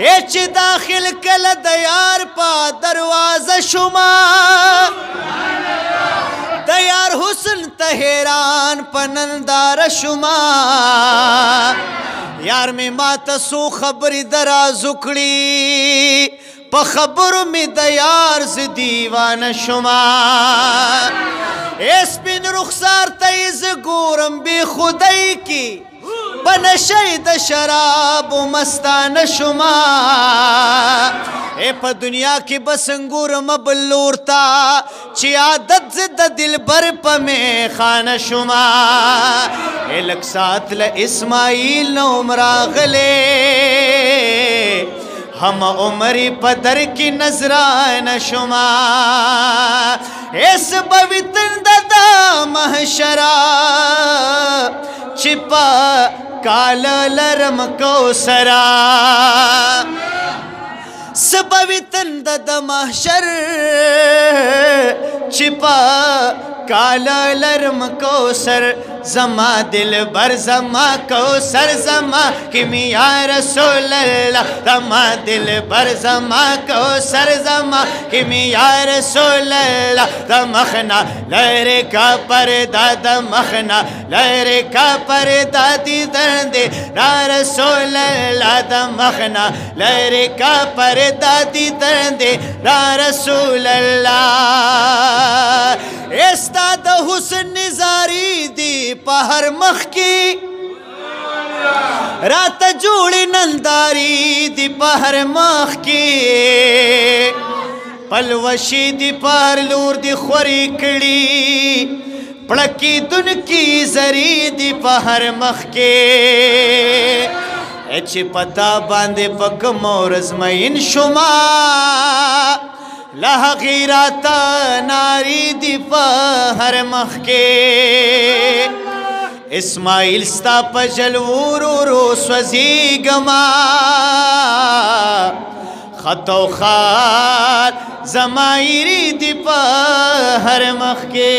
H दाखिल कल दयार पा दरवाजा शुमा दयार हुस्न तहेरान पनंदार शुमा यार में माता सो खबरी दराज उकड़ी प खबर में दयार से दीवान शुमा एस बिन रुखसार तईज गोरम बे खुदाई की बनशद शराब मस्तान शुमा ए प दुनिया की बसंगूर मबलूरता ची आदत जिद दिल बर प में खान शुमा ए लक्सात ल इस्माइल न उमरागले हम उमरी पदर की नजरान शुमा इस पवित्र ददा महशरा छिपा काल लरम कौसरा पवित्र ददा महशर छिपा काल लरम कौसर जमा दिल बर जमा कौसर जमा किमिया रसूल अल्लाह जमा दिल बर जमा कौसर जमा किमिया रसूल अल्लाह दमखना लहरे का पर्दा दमखना लहरे का पर्दा दी दर्दे ना रसूल अल्लाह दमखना लहरे का पर्दा दी दर्दे ना रसूल अल्लाह इस्ताद हुस्न निजारी दी पहर मख की रात जोड़ी नंदारी दी पहर मख की पलवशी दी पहर लूर दी खोरी कड़ी पड़की दुन की जरी दी पहर मख के एच पता बांधे पक मोरज मईन शुमा लहगीराता नारी दी पहर मख के इस्माइल स्ता पजलवूरू रो स्वजी गमा खतो खार जमाइरी दी पहर मख के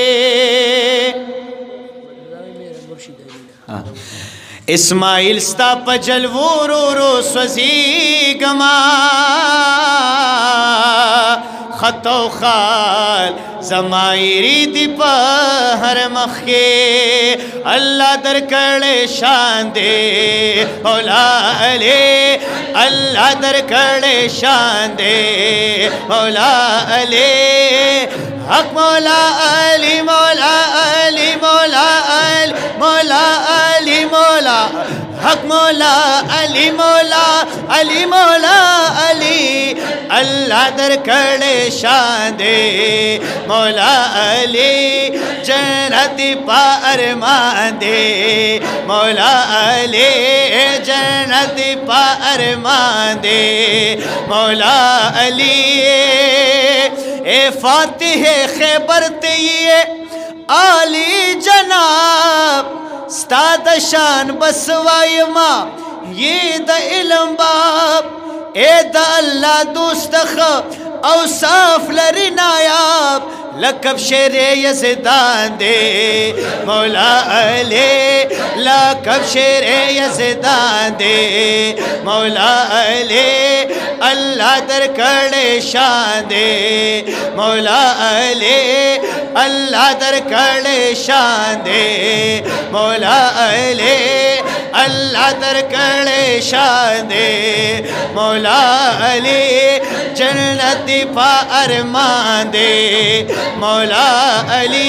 इस्माइल स्ता पजलवूरू रो स्वजी गमा खतो खाल जमाइरी दी पहर मख के अल्लाह दर कड़े शान दे मौला अले अल्लाह दर कड़े शान दे मौला अले हक मौला अली मौला अली मौला अली मौला अली मौला हक मौला अली मौला अली मौला अली अल्लाह दर कड़े शान दे मौला अली जन्नत पार मान दे मौला अली जन्नत पार मान दे मौला अली ए फातिह खैबर ते ये आली जनाब स्ताद शान बसवाय माँ ये द इल्म बाप ए द अल्लाह दोस्तख औसाफ लरी नायाब लकब शेरे यज़दान दे मौला अले लकब शेरे यज़दान दे मौला अले अल्लाह दर कड़े शान दे मौला अले अल्लाह दर कड़े शान दे मौला अले अल्लाह दर कड़े शान दे मौला अले जन्नत पार मान दे मौला अली